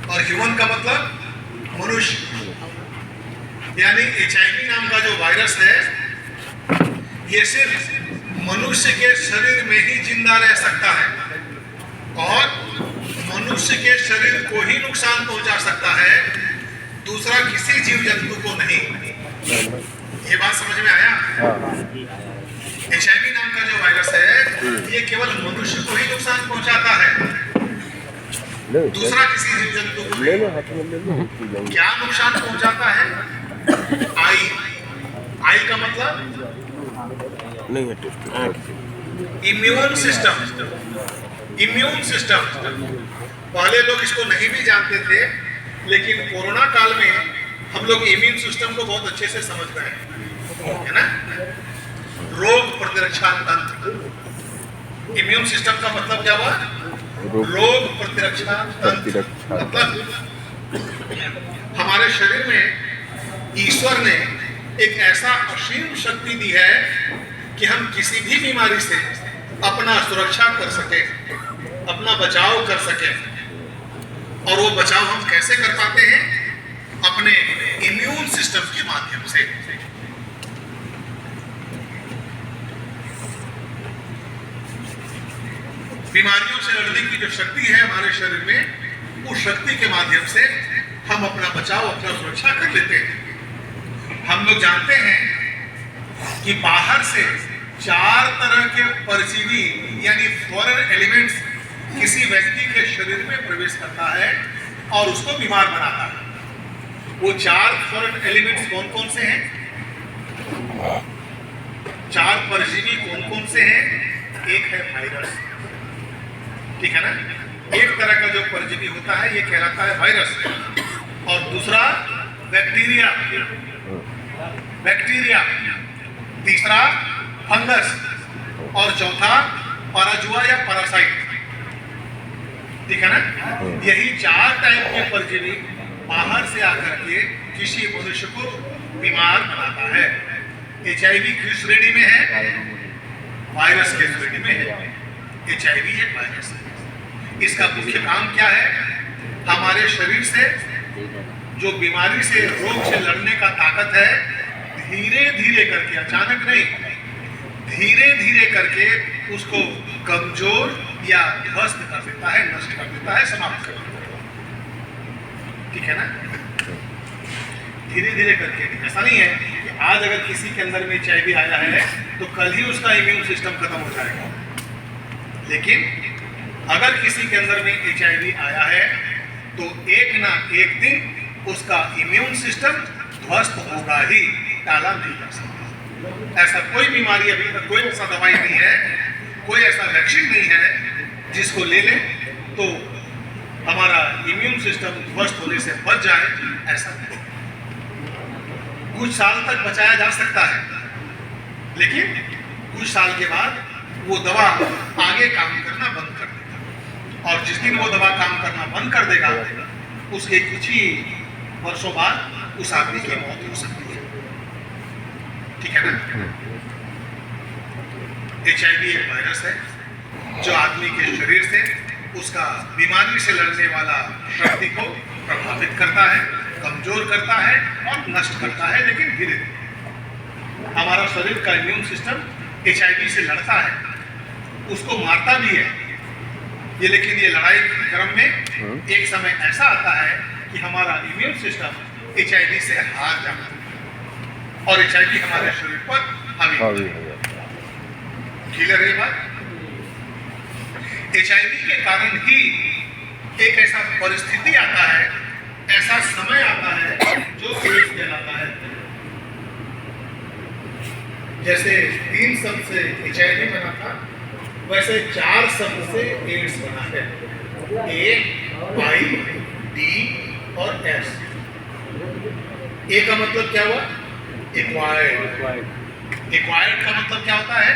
और ह्यूमन का मतलब मनुष्य। यानी HIV नाम का जो वायरस है ये सिर्फ मनुष्य के शरीर में ही जिंदा रह सकता है और मनुष्य के शरीर को ही नुकसान पहुंचा सकता है, दूसरा किसी जीव जंतु को नहीं। ये बात समझ में आया? HIV नाम का जो वायरस है ये केवल मनुष्य को ही नुकसान पहुंचाता है, दूसरा किसी जीव जंतु को नहीं। क्या नुकसान पहुंचाता है? आई का मतलब नहीं है इम्यून सिस्टम। इम्यून सिस्टम पहले लोग इसको नहीं भी जानते थे, लेकिन कोरोना काल में हम लोग इम्यून सिस्टम को बहुत अच्छे से समझ गए, है ना? रोग प्रतिरक्षा तंत्र। इम्यून सिस्टम का मतलब क्या हुआ? रोग प्रतिरक्षा तंत्र। मतलब हमारे शरीर में ईश्वर ने एक ऐसा असीम शक्ति दी है कि हम किसी भी बीमारी से अपना सुरक्षा कर सके, अपना बचाव कर सके। और वो बचाव हम कैसे कर पाते हैं? अपने इम्यून सिस्टम के माध्यम से। बीमारियों से लड़ने की जो शक्ति है हमारे शरीर में, उस शक्ति के माध्यम से हम अपना बचाव, अपना सुरक्षा कर लेते हैं। हम लोग जानते हैं कि बाहर से 4 तरह के परजीवी यानी फॉरेन एलिमेंट्स किसी व्यक्ति के शरीर में प्रवेश करता है और उसको बीमार बनाता है। वो 4 फॉरेन एलिमेंट्स कौन कौन से हैं? 4 परजीवी कौन कौन से हैं? एक है वायरस, ठीक है ना? एक तरह का जो परजीवी होता है ये कहलाता है वायरस, और दूसरा बैक्टीरिया, तीसरा फंगस, और चौथा पाराजुआ या पैरासाइट, ठीक है ना? यही 4 टाइप के परजीवी बाहर से आकर के किसी मनुष्य को बीमार बनाता है। HIV किस श्रेणी में है? वायरस के श्रेणी में है। HIV एक वायरस है। इसका मुख्य काम क्या है? हमारे शरीर से जो बीमारी से, रोग से लड़ने का ताकत है, धीरे धीरे करके, अचानक नहीं, धीरे धीरे करके उसको कमजोर या ध्वस्त कर देता है, नष्ट कर देता है, समाप्त कर देता है, ठीक है ना? धीरे धीरे करके। ऐसा नहीं है कि आज अगर किसी के अंदर में HIV आया है तो कल ही उसका इम्यून सिस्टम खत्म हो जाएगा, लेकिन अगर किसी के अंदर में HIV आया है तो एक ना एक दिन उसका इम्यून सिस्टम ध्वस्त होगा ही, टाला नहीं जा सकता। ऐसा कोई बीमारी अभी तक, कोई ऐसा दवाई नहीं है, कोई ऐसा वैक्सीन नहीं है जिसको ले लें तो हमारा इम्यून सिस्टम ध्वस्त होने से बच जाए, ऐसा नहीं। कुछ साल तक बचाया जा सकता है, लेकिन कुछ साल के बाद वो दवा आगे काम करना बंद कर देगा, और जिस दिन वो दवा काम करना बंद कर देगा उसके कुछ ही वर्षों बाद उस आदमी की मौत हो सकती है, ठीक है ना? HIV एक वायरस है जो आदमी के शरीर से उसका बीमारी से लड़ने वाला शक्ति को प्रभावित करता है, कमजोर करता है और नष्ट करता है, लेकिन धीरे धीरे। हमारा शरीर का इम्यून सिस्टम HIV से लड़ता है, उसको मारता भी है ये, लेकिन ये लड़ाई के क्रम में एक समय ऐसा आता है कि हमारा इम्यून सिस्टम HIV से हार जाता है और HIV हमारे शरीर पर हावी हो जाता है। क्लियर है बात? HIV के कारण ही एक ऐसा परिस्थिति आता है, ऐसा समय आता है जो एड्स कहलाता है। जैसे 3 शब्द से HIV बना था, वैसे 4 शब्द से एड्स बना है। AID और S। A का मतलब क्या हुआ? एक्वायर्ड। एक्वायर्ड का मतलब क्या होता है?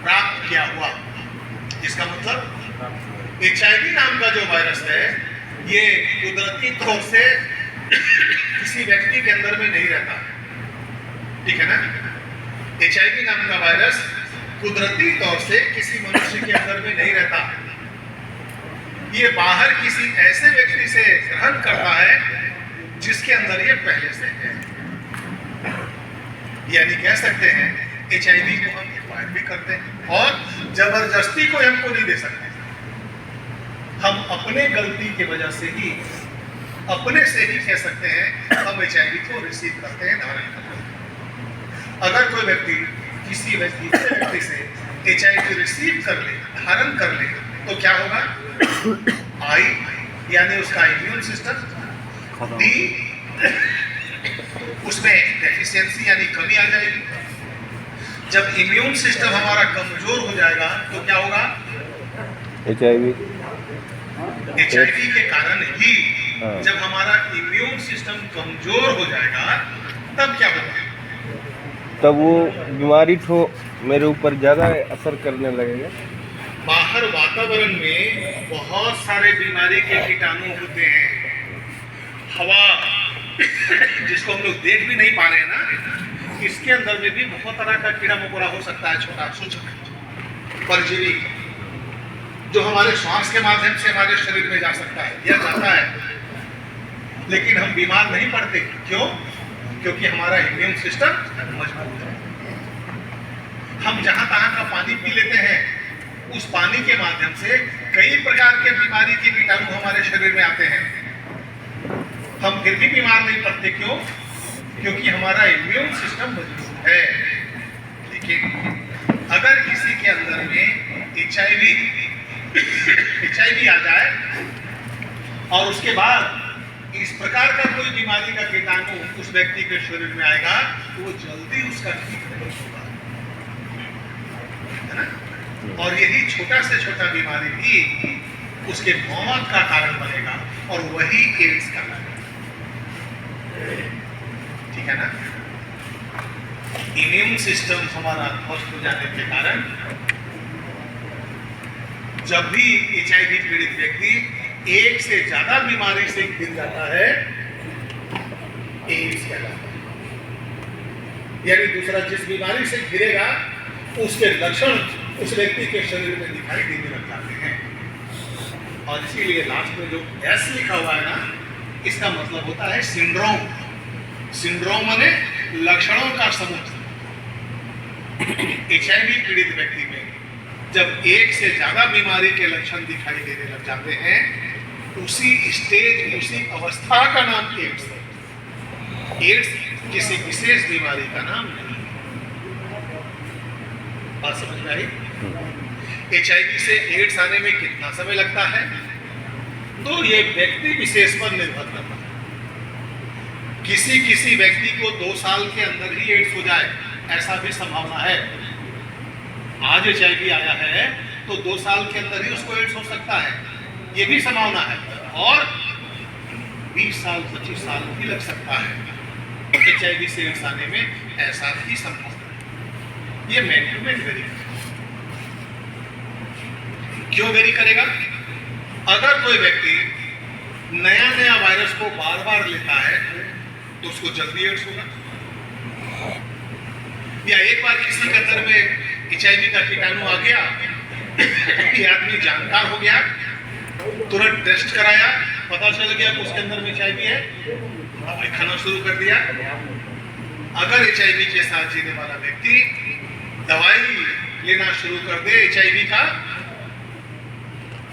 प्राप्त किया हुआ। इसका मतलब HIV नाम का जो वायरस है ये कुदरती तौर से किसी व्यक्ति के अंदर में नहीं रहता, ठीक है ना? HIV नाम का वायरस कुदरती तौर से किसी मनुष्य के अंदर में नहीं रहता। ये बाहर किसी ऐसे व्यक्ति से ग्रहण करता है जिसके अंदर ये पहले से है। यानी कह सकते हैं HIV को हम एक्वायर भी करते हैं और जबरदस्ती को हमको नहीं दे सकते। हम अपने गलती की वजह से ही, अपने से ही कह सकते हैं हम HIV को रिसीव करते हैं, धारण करते हैं। अगर कोई व्यक्ति किसी व्यक्ति से HIV रिसीव कर ले, धारण कर ले, तो क्या होगा? I यानी उसका इम्यून सिस्टम, D उसमें डेफिशिएंसी यानी कमी आ जाएगी। जब इम्यून सिस्टम हमारा कमजोर हो जाएगा तो क्या होगा? HIV के कारण ही जब हमारा इम्यून सिस्टम कमजोर हो जाएगा तब क्या होगा? तब वो बीमारी तो मेरे ऊपर ज्यादा असर करने लगेगा। बाहर वातावरण में बहुत सारे बीमारी के कीटाणु होते हैं। हवा जिसको हम लोग देख भी नहीं पा रहे हैं ना, इसके अंदर में भी बहुत तरह का कीड़ा मकोड़ा हो सकता है, छोटा सूक्ष्म परजीवी, जो हमारे श्वास के माध्यम से हमारे शरीर में जा सकता है या जाता है, लेकिन हम बीमार नहीं पड़ते। क्यों? क्योंकि हमारा इम्यून सिस्टम मजबूत है। हम जहां तहां का पानी पी लेते हैं, उस पानी के माध्यम से कई प्रकार के बीमारी के कीटाणु हमारे शरीर में आते हैं, हम फिर भी बीमार नहीं पड़ते। क्यों? क्योंकि हमारा इम्यून सिस्टम मजबूत है। लेकिन अगर किसी के अंदर में HIV आ जाए और उसके बाद इस प्रकार का कोई बीमारी का कीटाणु उस व्यक्ति के शरीर में आएगा तो वो जल्दी उसका ठीक नहीं होगा, है ना? और यही छोटा से छोटा बीमारी भी उसके मौत का कारण बनेगा और वही एड्स का कारण, ठीक है ना? इम्यून सिस्टम हमारा ध्वस्त हो जाने के कारण जब भी HIV पीड़ित व्यक्ति एक से ज्यादा बीमारी से घिर जाता है, एड्स कहलाता है। यानी दूसरा जिस बीमारी से घिरेगा उसके लक्षण उस व्यक्ति के शरीर में दिखाई देने लग जाते हैं। और इसीलिए लास्ट में जो S लिखा हुआ है ना, इसका मतलब होता है सिंड्रोम। सिंड्रोम माने लक्षणों का समूह। HIV पीड़ित व्यक्ति में जब एक से ज्यादा बीमारी के लक्षण दिखाई देने लग जाते हैं, उसी स्टेज, उसी अवस्था का नाम एड्स है। एड्स किसी विशेष बीमारी का नाम नहीं। बात समझ में आई? HIV से एड्स आने में कितना समय लगता है तो ये व्यक्ति विशेष पर निर्भर करता है। किसी व्यक्ति को 2 साल के अंदर ही एड्स हो जाए, ऐसा भी संभावना है। आज HIV आया है तो 2 साल के अंदर ही उसको एड्स हो सकता है, ये भी संभावना है। और 20 साल 25 साल भी लग सकता है HIV से एड्स आने में, ऐसा भी संभावना है। ये मैनेजमेंट वेरी करेगा। क्यों वेरी करेगा? अगर कोई व्यक्ति नया वायरस को बार बार लेता है तो उसको जल्दी एड्स होगा, या एक बार किसी के अंदर में HIV का कीटाणु आ गया, ये आदमी जानकार हो गया, तुरंत टेस्ट कराया, पता चल गया कि उसके अंदर में HIV है, दवाई खाना शुरू कर दिया। अगर HIV के साथ जीने वाला व्यक्ति दवाई लेना शुरू कर दे HIV का,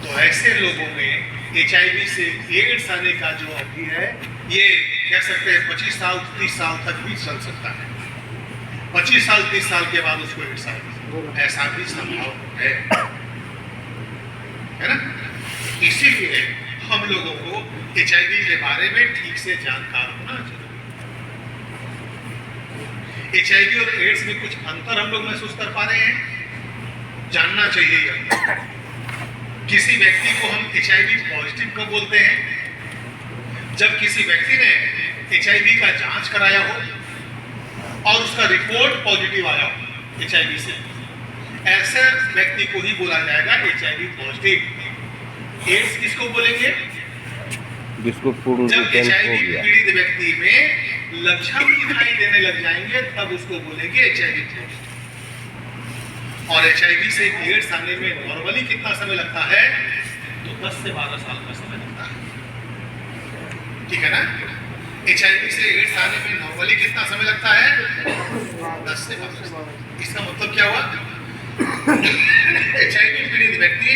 तो ऐसे लोगों में HIV से एड्स आने का जो अवधि है, ये कह सकते हैं 25 साल 30 साल तक भी चल सकता है। 25 साल 30 साल के बाद उसको एड्स आएगा, ऐसा भी संभव है ना? इसीलिए हम लोगों को HIV के बारे में ठीक से जानकार होना चाहिए। HIV और एड्स में कुछ अंतर हम लोग महसूस कर पा रहे हैं, जानना चाहिए। किसी व्यक्ति को हम HIV पॉजिटिव कब बोलते हैं? जब किसी व्यक्ति ने HIV का जांच कराया हो और उसका रिपोर्ट पॉजिटिव आया हो HIV से, ऐसे व्यक्ति को ही बोला जाएगा HIV पॉजिटिव। एड्स किसको बोलेंगे? जिसको पूर्ण जब HIV पीड़ित व्यक्ति में लक्षण दिखाई देने लग जाएंगे तब उसको बोलेंगे HIV पॉजिटिव। और HIV से एड्स आने में नॉर्मली कितना समय लगता है? तो 10 से 12 साल का समय लगता है। ठीक है ना? HIV से एड्स आने में नॉर्मली कितना समय लगता है? 10 से 12 साल। इसका मतलब क्या हुआ? HIV पीड़ित व्यक्ति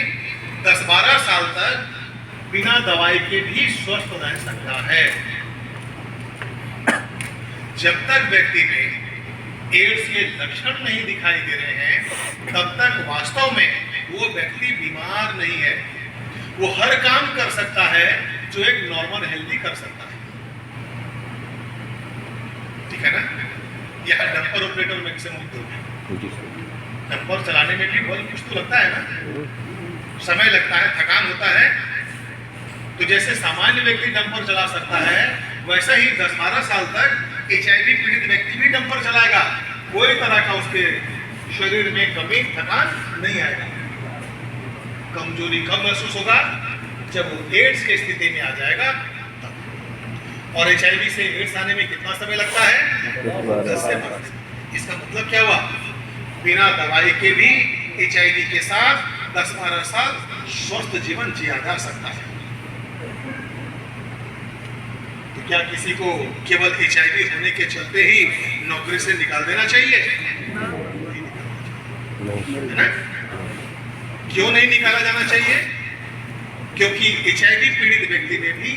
10-12 साल तक बिना दवाई के भी स्वस्थ रह सकता है। जब तक व्यक्ति में एड्स के लक्षण नहीं दिखाई दे रहे हैं तब तक वास्तव में वो व्यक्ति बीमार नहीं है। वो हर काम कर सकता है जो एक नॉर्मल हेल्दी कर सकता है। ठीक है ना? यह डंपर ऑपरेटर मैक्सिमम डंपर चलाने में भी बहुत कुछ तो लगता है ना, समय लगता है, थकान होता है। तो जैसे सामान्य व्यक्ति डंपर चला सकता है वैसा ही 10-12 साल तक HIV पीड़ित व्यक्ति भी डंपर चलाएगा। कोई तरह का उसके शरीर में कमी थकान नहीं आएगा। कमजोरी कब महसूस होगा? जब वो एड्स की स्थिति में आ जाएगा तब। और HIV से एड्स आने में कितना समय लगता है? 10 से 12 साल। इसका मतलब क्या हुआ? बिना दवाई के भी HIV के साथ 10-12 साल स्वस्थ जीवन जिया जा सकता है। तो क्या किसी को केवल HIV होने के चलते ही नौकरी से निकाल देना चाहिए? है ना? क्यों नहीं निकाला जाना चाहिए? क्योंकि HIV पीड़ित व्यक्ति में भी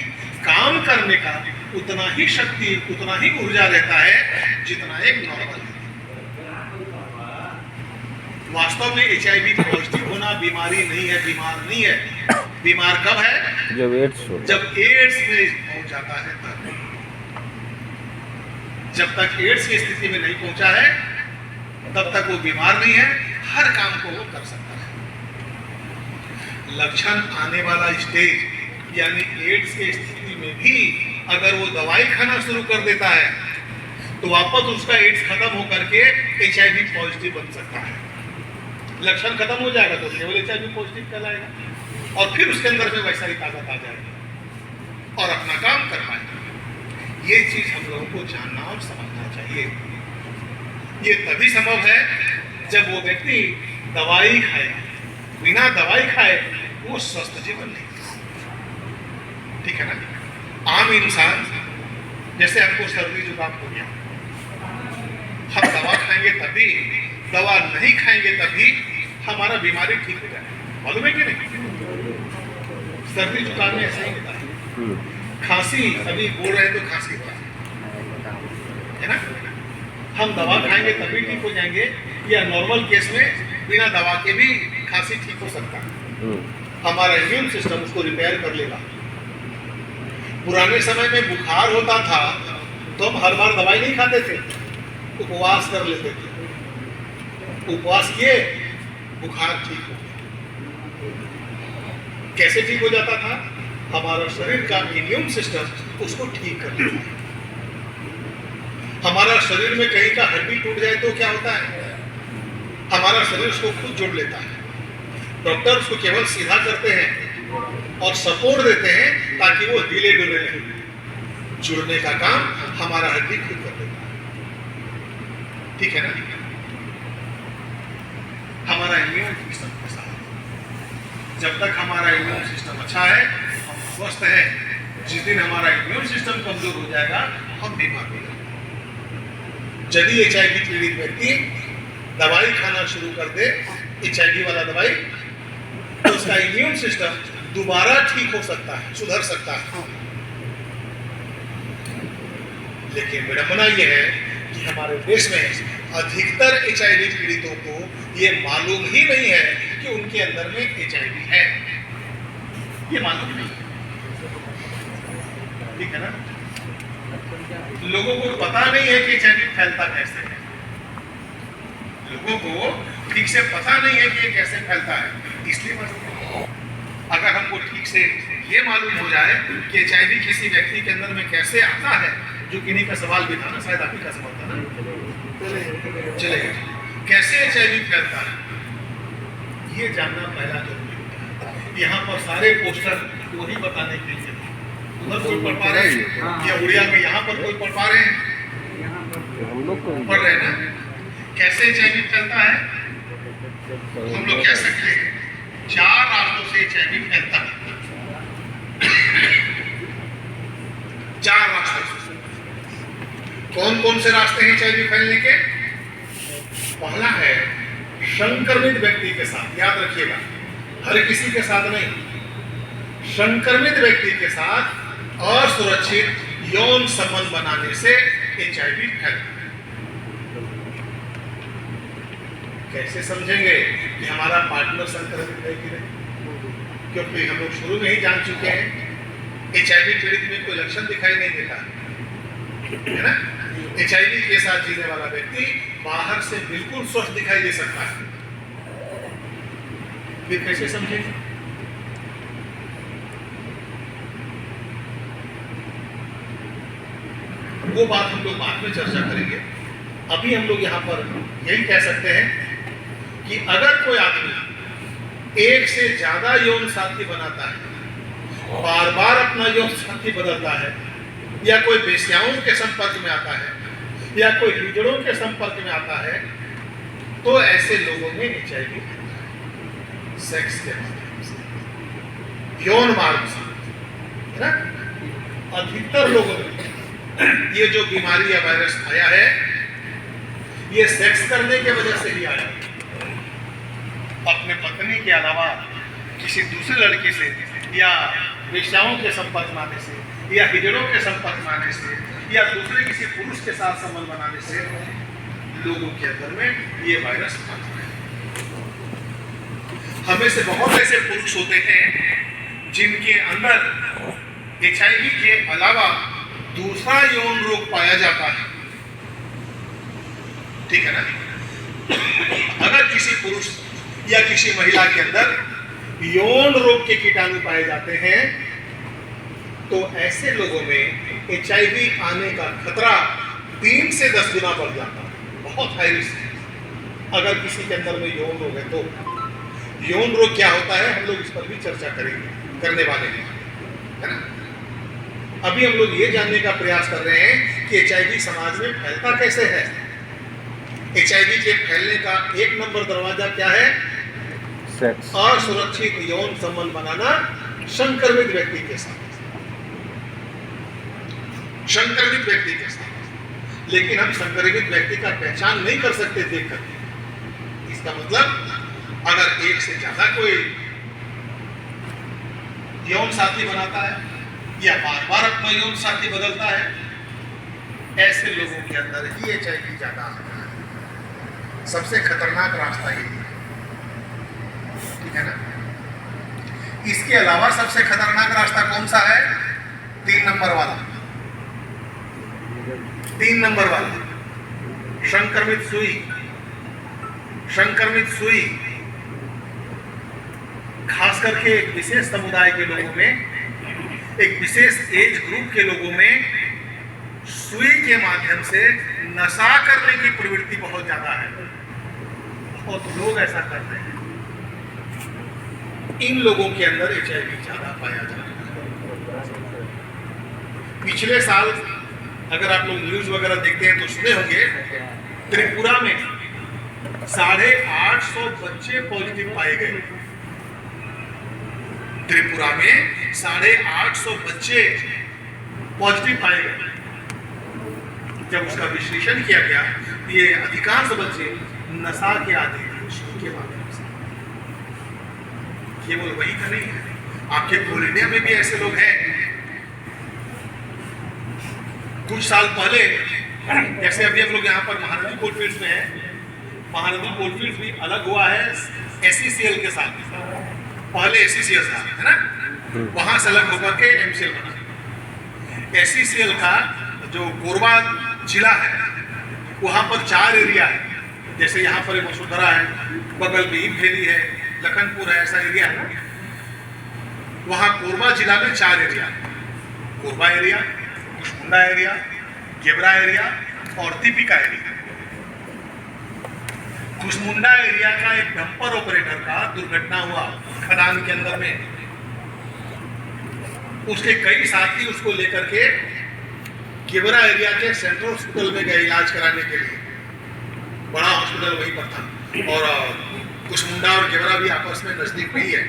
काम करने का उतना ही शक्ति, उतना ही ऊर्जा रहता है जितना एक नॉर्मल है। वास्तव में HIV पॉजिटिव होना बीमारी नहीं है, बीमार नहीं है। बीमार कब है? जब एड्स हो, जब एड्स में पहुंच जाता है तब। जब तक एड्स की स्थिति में नहीं पहुंचा है तब तक वो बीमार नहीं है, हर काम को वो कर सकता है। लक्षण आने वाला स्टेज यानी एड्स की स्थिति में भी अगर वो दवाई खाना शुरू कर देता है तो वापस उसका एड्स खत्म होकर के HIV पॉजिटिव बन सकता है। लक्षण खत्म हो जाएगा तो केवल HIV पॉजिटिव कहलाएगा और फिर उसके अंदर में वैसा ही ताकत आ जाएगी और अपना काम कर पाएगा। ये चीज हम लोगों को जानना और समझना चाहिए। ये तभी संभव है जब वो व्यक्ति दवाई खाए। बिना दवाई खाए वो स्वस्थ जीवन नहीं। ठीक है ना? आम इंसान जैसे हमको सर्दी जुकाम हो गया, हम दवा खाएंगे तभी, दवा नहीं खाएंगे तभी हमारा बीमारी ठीक हो जाए। मालूम है कि नहीं? सर्दी जुकाम में ऐसा ही होता है। खांसी अभी बोल रहे तो खांसी होता है ना? हम दवा खाएंगे तभी ठीक हो जाएंगे या नॉर्मल केस में बिना दवा के भी खांसी ठीक हो सकता है। हमारा इम्यून सिस्टम उसको रिपेयर कर लेगा। पुराने समय में बुखार होता था तो हम हर बार दवाई नहीं खाते थे, उपवास कर लेते थे। उपवास किए, बुखार ठीक हो गया। कैसे ठीक हो जाता था? हमारा शरीर का इम्यून सिस्टम उसको ठीक कर लेता है। हमारा शरीर में कहीं का हड्डी टूट जाए तो क्या होता है? हमारा शरीर उसको खुद जोड़ लेता है। डॉक्टर उसको केवल सीधा करते हैं और सपोर्ट देते हैं ताकि वो हिले डुले नहीं। जुड़ने का काम हमारा हड्डी खुद कर देता है। ठीक है ना? हमारा इम्यून सिस्टम कैसा है? जब तक हमारा इम्यून सिस्टम अच्छा है, हम स्वस्थ है। जिस दिन हमारा इम्यून सिस्टम कमजोर हो जाएगा, हम बीमार हो जाएंगे। यदि HIV पीड़ित व्यक्ति दवाई खाना शुरू कर दे, HIV वाला दवाई, तो उसका इम्यून सिस्टम दोबारा ठीक हो सकता है, सुधर सकता है। लेकिन विडंबना यह है कि हमारे देश में अधिकतर HIV पीड़ितों को ये मालूम ही नहीं है कि उनके अंदर में HIV है। ये मालूम नहीं है। ठीक है ना? लोगों को पता नहीं है कि HIV फैलता कैसे है। लोगों को ठीक से पता नहीं है कि ये कैसे फैलता है। इसलिए अगर हमको ठीक से ये मालूम हो जाए कि HIV किसी व्यक्ति के अंदर में कैसे आता है, जो किन्हीं का सवाल भी था ना, शायद आप ही का सवाल था ना, चलेगा, कैसे HIV फैलता है, ये जानना पहला जरूरी होता है। यहाँ पर सारे पोस्टर वही बताने के लिए, उधर कोई पढ़ पा रहे हैं या उड़िया में यहाँ पर कोई पढ़ पा रहे हैं? हम लोग को पढ़ रहे हैं ना? कैसे HIV फैलता है? हम लोग कह सकते हैं 4 रास्तों से HIV फैलता है। कौन कौन से रास्ते हैं एचआईवी फैलने के? पहला है संक्रमित व्यक्ति के साथ, याद रखिएगा, हर किसी के साथ नहीं, संक्रमित व्यक्ति के साथ असुरक्षित यौन संबंध बनाने से एचआईवी फैलता है। कैसे समझेंगे कि हमारा पार्टनर संक्रमित है कि नहीं? क्योंकि हम लोग शुरू में ही जान चुके हैं एचआईवी पीड़ित में कोई लक्षण दिखाई नहीं देता है ना। एचआईवी के साथ जीने वाला व्यक्ति बाहर से बिल्कुल स्वस्थ दिखाई दे सकता है। फिर कैसे समझेंगे? वो बात हम लोग बाद में चर्चा करेंगे। अभी हम लोग यहाँ पर यही कह सकते हैं कि अगर कोई आदमी एक से ज्यादा यौन साथी बनाता है, बार बार अपना यौन साथी बदलता है, या कोई वेश्याओं के संपर्क में आता है, या कोई हिजड़ों के संपर्क में आता है, तो ऐसे लोगों में एचआईवी सेक्स के माध्यम से, यौन मार्ग से, है ना। अधिकतर लोगों में ये जो बीमारी या वायरस आया है, ये सेक्स करने के वजह से ही आया। अपने पत्नी के अलावा किसी दूसरे लड़की से, या वेश्याओं के संपर्क में आने से, या हिजड़ों के संपर्क में आने से, या दूसरे किसी पुरुष के साथ संबंध बनाने से लोगों के अंदर में ये वायरस आता है। हमें से बहुत ऐसे पुरुष होते हैं जिनके अंदर एचआईवी के अलावा दूसरा यौन रोग पाया जाता है, ठीक है ना। अगर किसी पुरुष या किसी महिला के अंदर यौन रोग के कीटाणु पाए जाते हैं, तो ऐसे लोगों में एचआईवी आने का खतरा 3 से 10 गुना बढ़ जाता है। बहुत हाई रिस्क है। अगर किसी के अंदर में यौन रोग है तो यौन रोग क्या होता है, हम लोग इस पर भी चर्चा करने वाले हैं, है ना। अभी हम लोग ये जानने का प्रयास कर रहे हैं कि एचआईवी समाज में फैलता कैसे है। एचआईवी के फैलने का 1 नंबर दरवाजा क्या है? सेक्स। असुरक्षित यौन संबंध बनाना संक्रमित व्यक्ति के साथ, संक्रमित व्यक्ति के साथ। लेकिन हम संक्रमित व्यक्ति का पहचान नहीं कर सकते देख कर। इसका मतलब अगर एक से ज्यादा कोई यौन साथी बनाता है, या बार बार अपना यौन साथी बदलता है, ऐसे लोगों के अंदर ही एचआईवी ज्यादा आता है। सबसे खतरनाक रास्ता ये है, ठीक है ना। इसके अलावा सबसे खतरनाक रास्ता कौन सा है? 3 नंबर वाला, 3 नंबर वाला, संक्रमित सुई। संक्रमित सुई खास करके एक विशेष समुदाय के लोगों में, एक विशेष एज ग्रुप के लोगों में सुई के माध्यम से नशा करने की प्रवृत्ति बहुत ज्यादा है। बहुत लोग ऐसा करते हैं। इन लोगों के अंदर एचआईवी ज्यादा पाया जाता है। पिछले साल अगर आप लोग न्यूज वगैरह देखते हैं तो सुने होंगे, त्रिपुरा में 850 बच्चे पॉजिटिव पाए गए। त्रिपुरा में 850 बच्चे पॉजिटिव पाए गए। जब उसका विश्लेषण किया गया, ये अधिकांश बच्चे नशा के आदी थे, के माध्यम से। केवल वही का नहीं है, आपके पूरे इंडिया में भी ऐसे लोग हैं। कुछ साल पहले, जैसे अभी हम लोग यहाँ पर महानदी कोलफील्ड्स में हैं, महानदी कोलफील्ड्स भी अलग हुआ है एसईसीएल के साथ। पहले एसईसीएल था, है ना, वहां से अलग होकर के एमसीएल बना। एसईसीएल का जो कोरबा जिला है, वहां पर 4 एरिया है। जैसे यहाँ पर वसुंधरा है, बगल में ईमखेड़ी है, लखनपुर है, ऐसा एरिया है। वहां कोरबा जिला में 4 area, Korba area, Kusmunda area, गेबरा एरिया और दीपिका एरिया। कुशमुंडा एरिया का एक डंपर ऑपरेटर का दुर्घटना हुआ खदान के अंदर में। उसके कई साथी उसको लेकर के गेबरा एरिया के सेंट्रल हॉस्पिटल में गए इलाज कराने के लिए। बड़ा हॉस्पिटल वहीं पर था, और कुशमुंडा और गेबरा भी आपस में नजदीक नहीं है।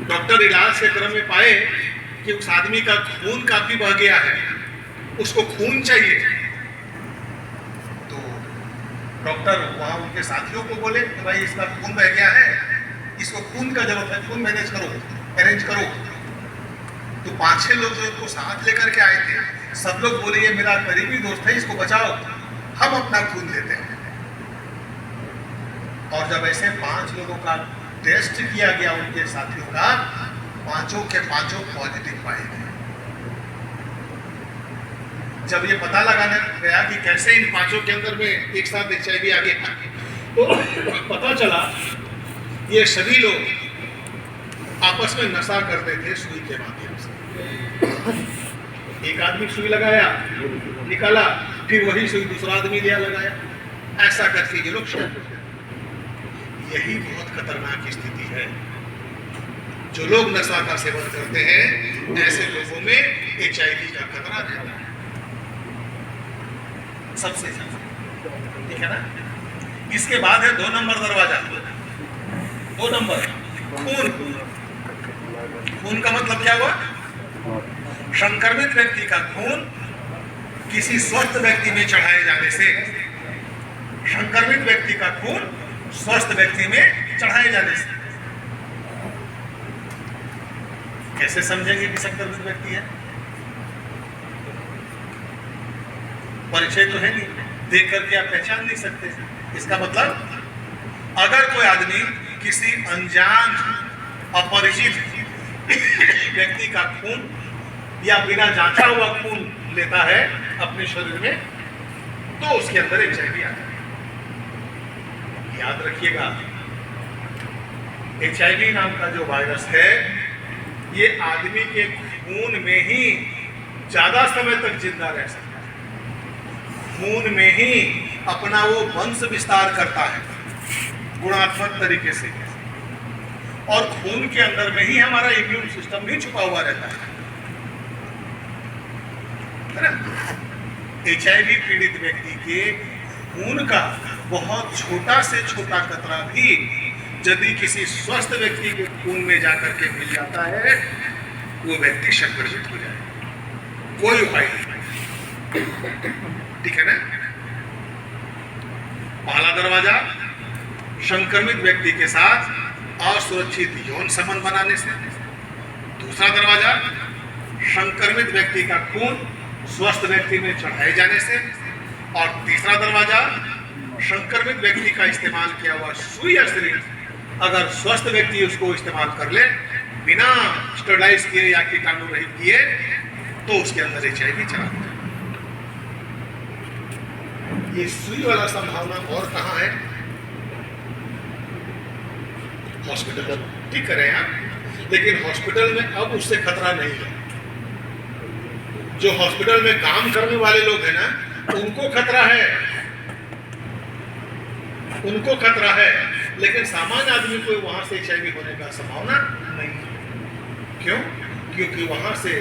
डॉक्टर इलाज के क्रम में पाए कि उस आदमी का खून काफी बह गया है, उसको खून चाहिए। डॉक्टर वहाँ उनके साथियों को बोले कि भाई इसका खून बह गया है, इसको खून का जरूरत है, खून मैनेज करो, अरेंज करो। तो 5-6 लोग जो उनको साथ लेकर के आए थे, सब लोग बोले ये मेरा करीबी दोस्त है, इसको बचाओ, हम अपना खून देते हैं। और जब ऐसे 5 लोगों का टेस्ट किया गया उनके साथियों का, 5 के 5 पॉजिटिव पाए गए। जब ये पता लगाना गया कि कैसे इन 5 के अंदर में एक साथ HIV आ गया, तो पता चला ये सभी लोग आपस में नशा करते थे सुई के माध्यम से। एक आदमी सुई लगाया, निकाला, फिर वही सुई दूसरा आदमी लिया लगाया, ऐसा करके ये लोग शामिल हो गए। यही बहुत खतरनाक स्थिति है। जो लोग नशा का सेवन करते हैं, ऐसे लोगों में HIV का खतरा रहता है सबसे ज्यादा, ठीक है ना। इसके बाद है 2 नंबर दरवाजा। 2 नंबर खून। खून का मतलब क्या हुआ? संक्रमित व्यक्ति का खून किसी स्वस्थ व्यक्ति में चढ़ाए जाने से, संक्रमित व्यक्ति का खून स्वस्थ व्यक्ति में चढ़ाए जाने से। कैसे समझेंगे कि संक्रमित व्यक्ति है? परिचय तो है नहीं, देख करके आप पहचान नहीं सकते। इसका मतलब अगर कोई आदमी किसी अनजान अपरिचित व्यक्ति का खून या बिना जांचा हुआ खून लेता है अपने शरीर में, तो उसके अंदर HIV आता है। याद रखिएगा, HIV नाम का जो वायरस है, ये आदमी के खून में ही ज्यादा समय तक जिंदा रह सकता है। खून में ही अपना वो वंश विस्तार करता है गुणात्मक तरीके से, और खून के अंदर में ही हमारा इम्यून सिस्टम भी छुपा हुआ रहता है ना। HIV पीड़ित व्यक्ति के खून का बहुत छोटा से छोटा कतरा भी यदि किसी स्वस्थ व्यक्ति के खून में जाकर के मिल जाता है, वो व्यक्ति संक्रमित हो जाए, कोई उपाय नहीं, ठीक है ना। पहला दरवाजा संक्रमित व्यक्ति के साथ असुरक्षित यौन संबंध बनाने से। दूसरा दरवाजा संक्रमित व्यक्ति का खून स्वस्थ व्यक्ति में चढ़ाए जाने से। और तीसरा दरवाजा संक्रमित व्यक्ति का इस्तेमाल किया हुआ सुई या सिरिंज अगर स्वस्थ व्यक्ति उसको इस्तेमाल कर ले बिना स्टेरलाइज किए या कीटाणु रहित किए, तो उसके अंदर HIV चला जाए। ये सुई वाला संभावना और कहाँ है? हॉस्पिटल, ठीक करें आप, लेकिन हॉस्पिटल में अब उससे खतरा नहीं है। जो हॉस्पिटल में काम करने वाले लोग हैं ना, उनको खतरा है, उनको खतरा है, लेकिन सामान्य आदमी को वहां से HIV होने का संभावना नहीं है। क्यों? क्योंकि वहां से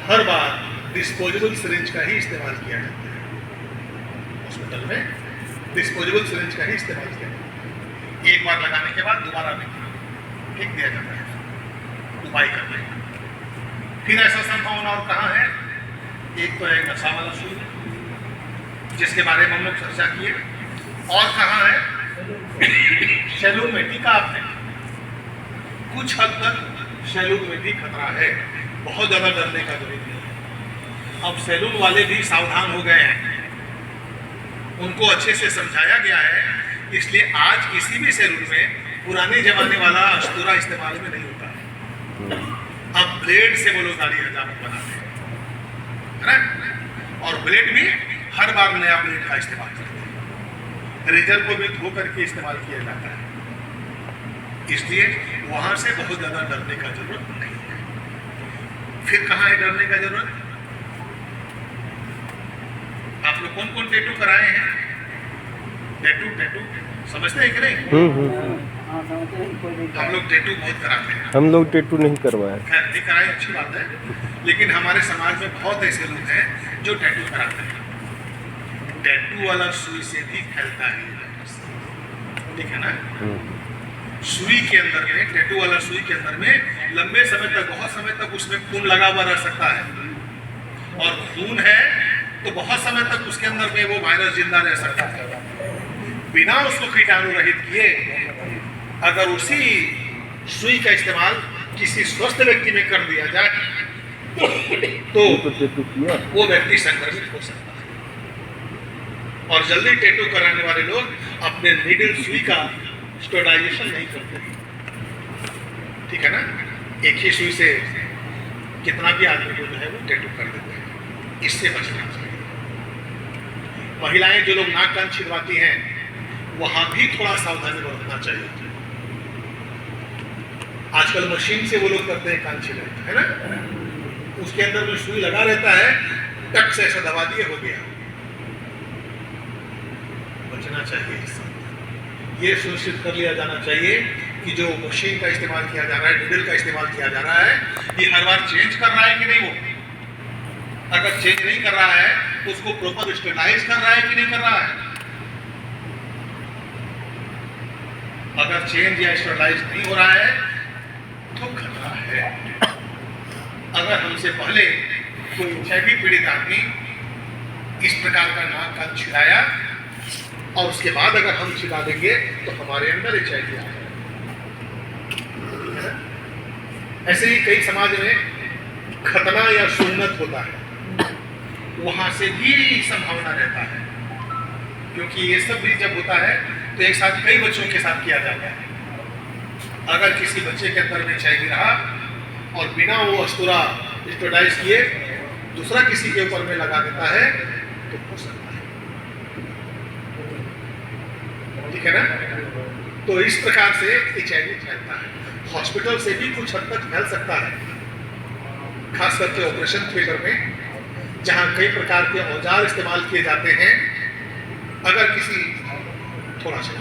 हर बार डिस्पोजेबल सिरिंज का ही इस्तेमाल किया जाता है। हॉस्पिटल में डिस्पोजेबल सिरिंज का ही इस्तेमाल किया जाता है। एक बार लगाने के बाद दोबारा नहीं फेंक दिया जाता है, उपाय करने का। फिर ऐसा संभावना और कहाँ है? एक तो है नशा वाला सुई, जिसके बारे में हम लोग चर्चा किए, और कहाँ है? सैलून में। टीका आपने कुछ हद तक सैलून में भी खतरा है, बहुत ज्यादा डरने का जरूरत नहीं है। अब सैलून वाले भी सावधान हो गए हैं, उनको अच्छे से समझाया गया है, इसलिए आज किसी भी सैलून में पुराने जमाने वाला अस्तूरा इस्तेमाल में नहीं होता है। अब ब्लेड से वो लोग दाढ़ी हजामत बनाते हैं, है ना? और ब्लेड भी हर बार नया ब्लेड का इस्तेमाल करते हैं, रेजर को भी धो करके इस्तेमाल किया जाता है। इसलिए वहां से बहुत ज्यादा डरने का जरूरत नहीं है। फिर कहाँ है डरने का जरूरत? आप लोग कौन कौन टैटू कराए हैं? टैटू समझते हैं कि नहीं? हम लोग टैटू बहुत कराते हैं। हम लोग टैटू नहीं करवाए। खैर नहीं कराए, अच्छी बात है, लेकिन हमारे समाज में बहुत ऐसे लोग हैं जो टैटू कराते हैं। टैटू वाला सुई से भी फैलता है, ठीक है ना। सुई के अंदर में, टैटू वाला सुई के अंदर में लंबे समय तक, बहुत समय तक उसमें खून लगा हुआ रह सकता है, और खून है तो बहुत समय तक उसके अंदर में वो वायरस जिंदा रह सकता है। बिना उसको कीटाणु रहित किए अगर उसी सुई का इस्तेमाल किसी स्वस्थ व्यक्ति में कर दिया जाए तो टेटू किया वो व्यक्ति संक्रमित हो सकता है। और जल्दी टेटू कराने वाले लोग अपने नीडल सुई का स्टेरिलाइजेशन नहीं करते, ठीक है ना। एक ही सुई से कितना भी आदमी को जो है वो टेटू कर देते हैं, इससे बचना चाहिए। महिलाएं जो लोग नाक कान छिदवाती हैं वहां भी थोड़ा सावधानी बरतना चाहिए। आजकल मशीन से वो लोग करते हैं कान छिदवाई, है ना, उसके अंदर में सुई लगा रहता है, टक से ऐसा दबा दिए, हो गया। बचना चाहिए इससे। ये सुनिश्चित कर लिया जाना चाहिए कि जो मशीन का इस्तेमाल किया जा रहा है, नीडल का इस्तेमाल किया जा रहा है, ये हर बार चेंज कर रहा है कि नहीं। वो अगर चेंज नहीं कर रहा है तो उसको प्रॉपर स्टेरिलाइज कर रहा है कि नहीं कर रहा है। अगर चेंज या स्टेरिलाइज नहीं हो रहा है तो खतरा है। अगर हमसे पहले कोई HIV पीड़ित आदमी इस प्रकार का नाक कान छिड़ाया और उसके बाद अगर हम छिड़ा देंगे तो हमारे अंदर HIV आ जाएगा। ऐसे ही कई समाज में खतना या सुन्नत होता है, वहां से भी संभावना रहता है, क्योंकि ये सब भी जब होता है तो एक साथ कई बच्चों के साथ किया जाता है। अगर किसी बच्चे के अंदर में HIV रहा और बिना वो अस्तुरा स्टेरिलाइज किए दूसरा किसी के ऊपर में लगा देता है तो हो सकता है, ठीक है ना। तो इस प्रकार से HIV फैलता है। हॉस्पिटल से भी कुछ हद तक फैल सकता है, खास करके ऑपरेशन थिएटर में जहां कई प्रकार के औजार इस्तेमाल किए जाते हैं। अगर किसी थोड़ा सा